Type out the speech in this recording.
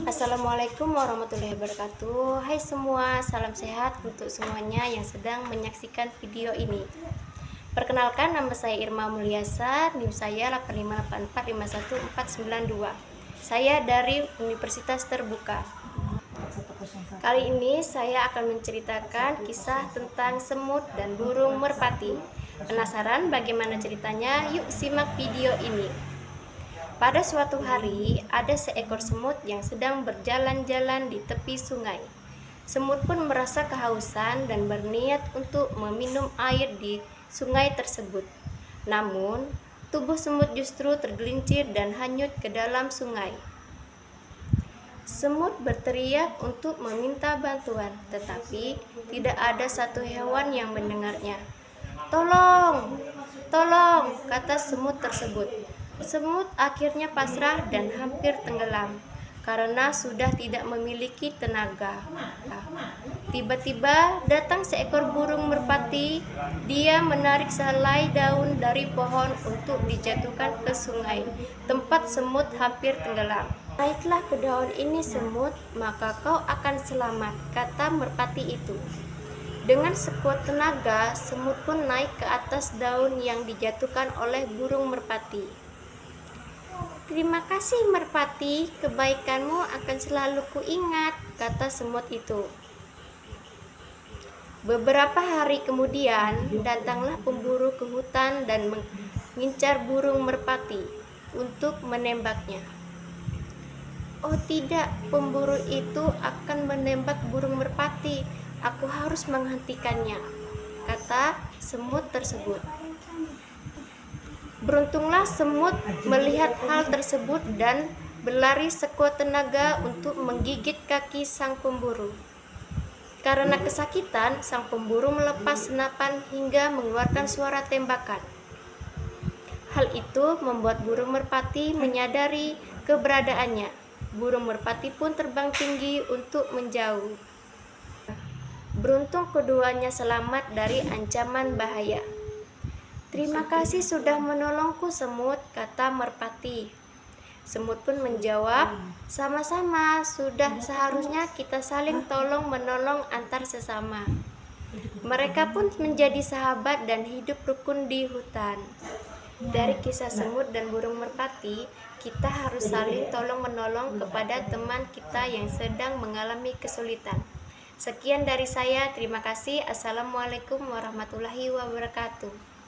Assalamualaikum warahmatullahi wabarakatuh. Hai semua, salam sehat untuk semuanya yang sedang menyaksikan video ini. Perkenalkan, nama saya Irma Mulyasa, NIM saya 858451492. Saya dari Universitas Terbuka. Kali ini saya akan menceritakan kisah tentang semut dan burung merpati. Penasaran bagaimana ceritanya? Yuk simak video ini. Pada suatu hari, ada seekor semut yang sedang berjalan-jalan di tepi sungai. Semut pun merasa kehausan dan berniat untuk meminum air di sungai tersebut. Namun, tubuh semut justru tergelincir dan hanyut ke dalam sungai. Semut berteriak untuk meminta bantuan, tetapi tidak ada satu hewan yang mendengarnya. "Tolong, tolong," kata semut tersebut. Semut akhirnya pasrah dan hampir tenggelam karena sudah tidak memiliki tenaga. Tiba-tiba datang seekor burung merpati. Dia menarik sehelai daun dari pohon untuk dijatuhkan ke sungai, tempat semut hampir tenggelam. "Naiklah ke daun ini, semut, maka kau akan selamat," kata merpati itu. Dengan sekuat tenaga, semut pun naik ke atas daun yang dijatuhkan oleh burung merpati. "Terima kasih merpati, kebaikanmu akan selalu kuingat," kata semut itu. Beberapa hari kemudian, datanglah pemburu ke hutan dan mengincar burung merpati untuk menembaknya. "Oh tidak, pemburu itu akan menembak burung merpati. Aku harus menghentikannya," kata semut tersebut. Beruntunglah semut melihat hal tersebut dan berlari sekuat tenaga untuk menggigit kaki sang pemburu. Karena kesakitan, sang pemburu melepas senapan hingga mengeluarkan suara tembakan. Hal itu membuat burung merpati menyadari keberadaannya. Burung merpati pun terbang tinggi untuk menjauh. Beruntung keduanya selamat dari ancaman bahaya. "Terima kasih sudah menolongku, semut," kata merpati. Semut pun menjawab, "Sama-sama, sudah seharusnya kita saling tolong-menolong antar sesama." Mereka pun menjadi sahabat dan hidup rukun di hutan. Dari kisah semut dan burung merpati, kita harus saling tolong-menolong kepada teman kita yang sedang mengalami kesulitan. Sekian dari saya, terima kasih. Assalamualaikum warahmatullahi wabarakatuh.